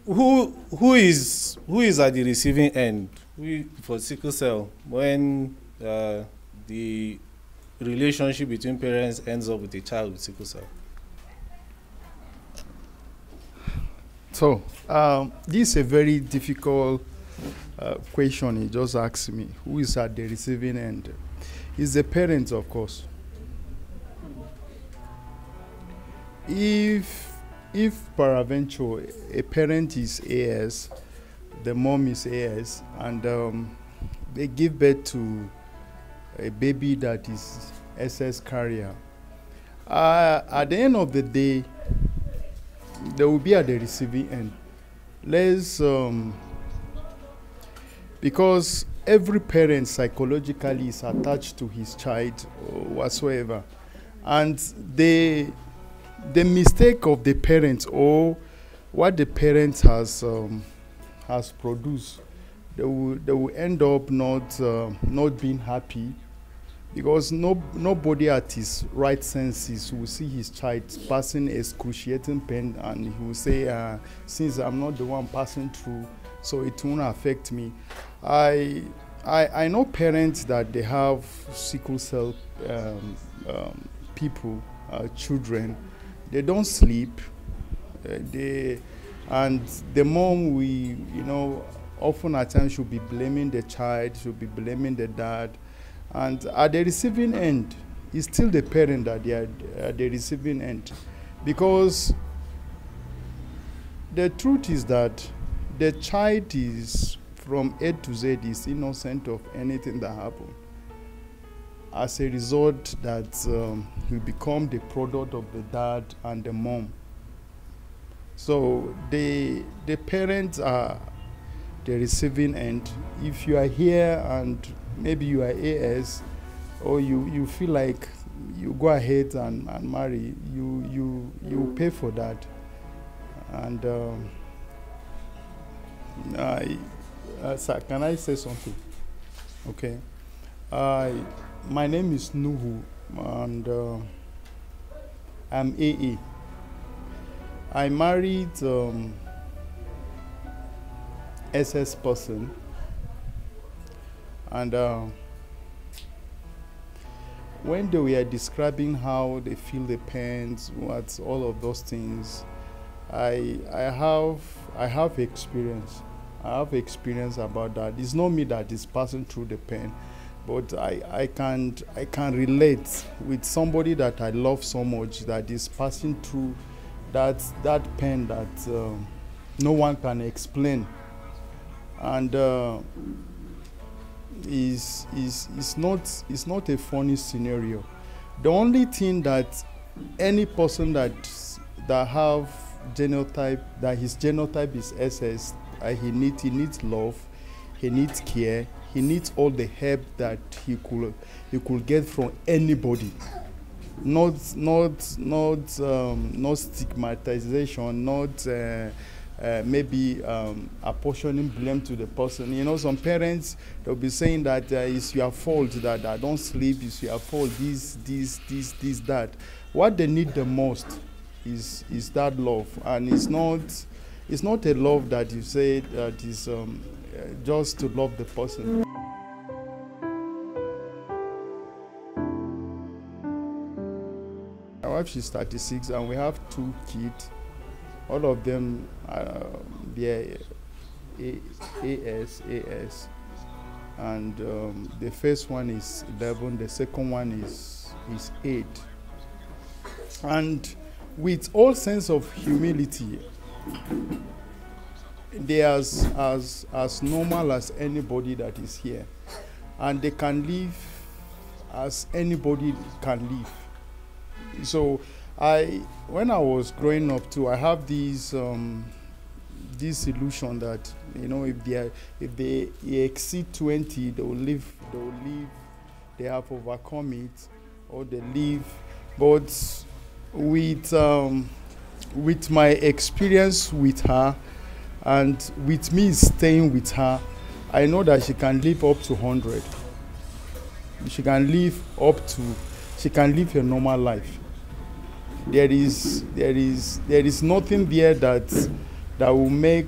who is at the receiving end for sickle cell when the relationship between parents ends up with a child with sickle cell? So this is a very difficult question. He just asked me, who is at the receiving end? It's the parents, of course. If peradventure a parent is AS, the mom is AS, and they give birth to a baby that is SS carrier, at the end of the day, they will be at the receiving end. Because every parent psychologically is attached to his child or whatsoever, and the mistake of the parents or what the parents has produced, they will end up not being happy, because nobody at his right senses will see his child passing excruciating pain and he will say, since I'm not the one passing through, so it won't affect me. I know parents that they have sickle cell people, children. They don't sleep. And the mom, often at times should be blaming the child, should be blaming the dad. And at the receiving end, it's still the parent that they are at the receiving end. Because the truth is that the child is, from A to Z, is innocent of anything that happened. As a result, that will become the product of the dad and the mom. So the parents are the receiving end. If you are here and maybe you are AS, or you feel like you go ahead and marry, you pay for that. And sir, can I say something? Okay. My name is Nuhu, and I'm AA. I married SS person, and when they were describing how they feel the pains, what all of those things, I have experience. I have experience about that. It's not me that is passing through the pain, but I can relate with somebody that I love so much that is passing through that pain that no one can explain, and is not a funny scenario. The only thing that any person that have genotype, that his genotype is SS, he needs love, he needs care, he needs all the help that he could get from anybody. Not stigmatization, not maybe apportioning blame to the person. Some parents, they'll be saying that it's your fault that I don't sleep, it's your fault this, that. What they need the most is that love, and it's not a love that you say that is just to love the person. My wife, she's 36, and we have 2 kids. All of them they're AS, and the first one is 11, the second one is 8. And with all sense of humility, they are as normal as anybody that is here, and they can live as anybody can live. So when I was growing up too, I have this illusion that if they exceed 20, they will live, they have overcome it, or they live. But with my experience with her, and with me staying with her, I know that she can live up to 100. She can live a normal life. There is nothing there that that will make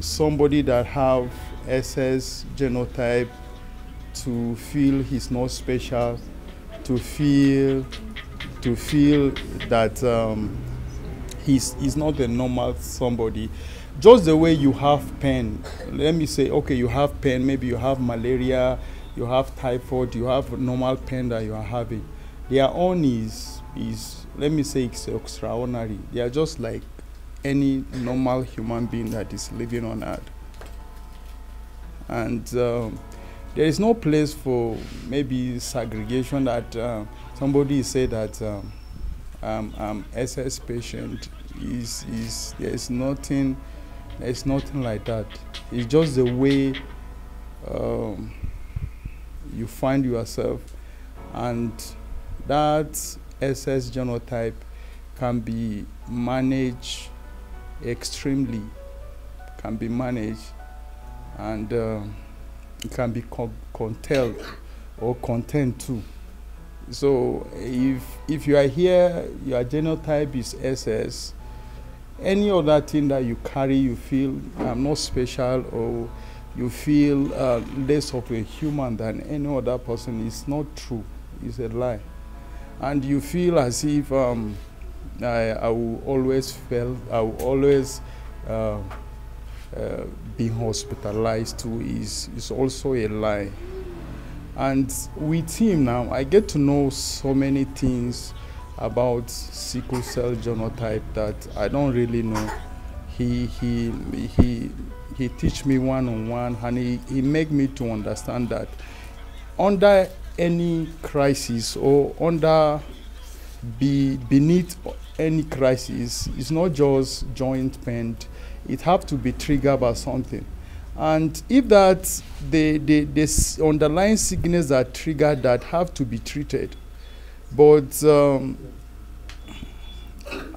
somebody that have SS genotype to feel he's not special, to feel that he's not a normal somebody. Just the way you have pain, let me say, okay, you have pain, maybe you have malaria, you have typhoid, you have normal pain that you are having. Their own is let me say, it's extraordinary. They are just like any normal human being that is living on earth. And there is no place for maybe segregation that somebody say that SS patient there's nothing like that. It's just the way you find yourself, and that SS genotype can be managed extremely, and it can be contained or contained too. So if you are here, your genotype is SS, any other thing that you carry, you feel I'm not special, or you feel less of a human than any other person, is not true. It's a lie. And you feel as if I will always being hospitalized too is also a lie. And with him now, I get to know so many things about sickle cell genotype that I don't really know. He teach me one-on-one, and he make me to understand that under any crisis or beneath any crisis, it's not just joint pain. It have to be triggered by something. And if that the underlying sickness that triggered that have to be treated, but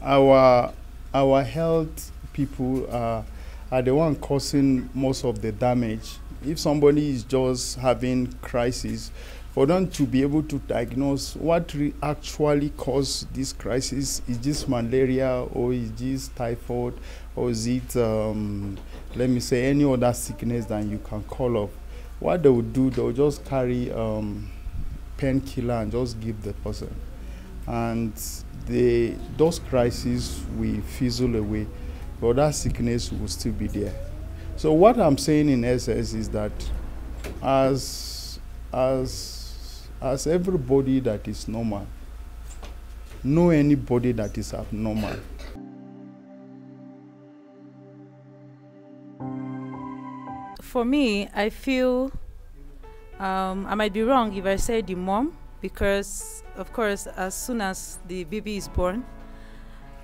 our health people are the one causing most of the damage. If somebody is just having crisis, for them to be able to diagnose what actually caused this crisis, is this malaria, or is this typhoid, or is it, let me say, any other sickness that you can call up, what they would do, they'll just carry painkiller and just give the person. And those crises will fizzle away, but that sickness will still be there. So what I'm saying in essence is that as everybody that is normal, know anybody that is abnormal. For me, I feel I might be wrong if I say the mom, because of course as soon as the baby is born,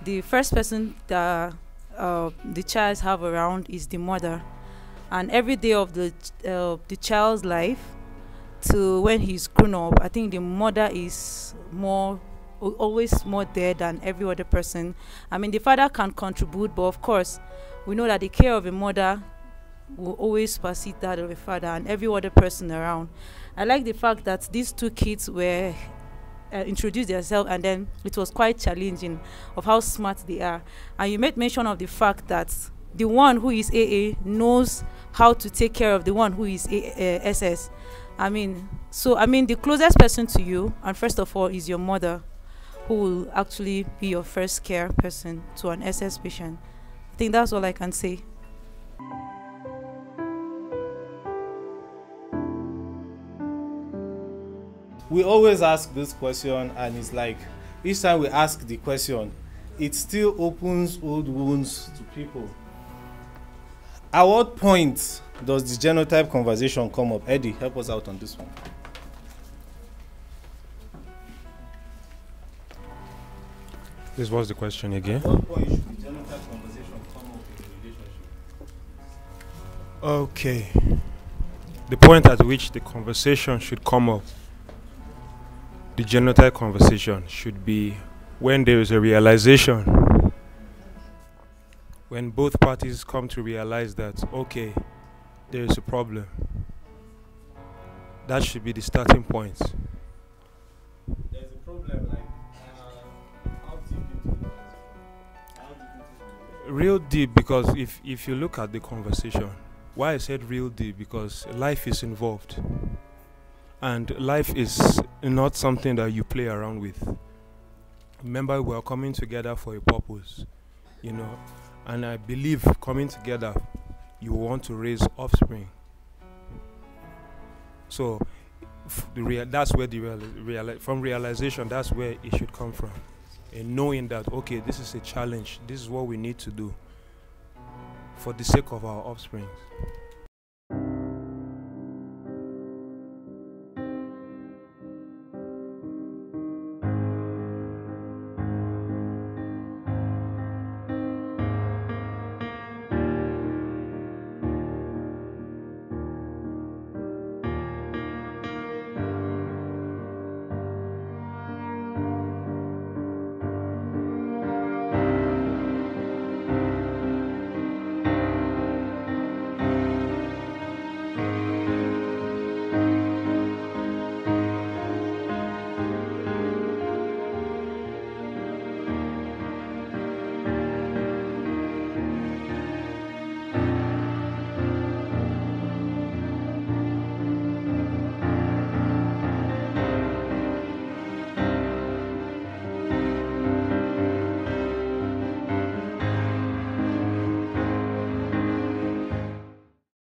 the first person that the child have around is the mother, and every day of the child's life to when he's grown up, I think the mother is always more there than every other person. I mean, the father can contribute, but of course we know that the care of a mother will always supersede that of a father and every other person around. I like the fact that these two kids were introduced themselves, and then it was quite challenging of how smart they are. And you made mention of the fact that the one who is AA knows how to take care of the one who is SS. I mean, the closest person to you, and first of all, is your mother, who will actually be your first care person to an SS patient. I think that's all I can say. We always ask this question, and it's like each time we ask the question, it still opens old wounds to people. At what point does the genotype conversation come up? Eddie, help us out on this one. This was the question again. At what point should the genotype conversation come up in a relationship? Okay. The point at which the conversation should come up, the genotype conversation, should be when there is a realization, when both parties come to realize that, okay, there is a problem. That should be the starting point. There's a problem, like how deep into Real deep, because if you look at the conversation, why I said real deep, because life is involved, and life is not something that you play around with. Remember, we are coming together for a purpose, you know, and I believe coming together, you want to raise offspring. So that's where the from realization, that's where it should come from, and knowing that, okay, this is a challenge, this is what we need to do for the sake of our offspring.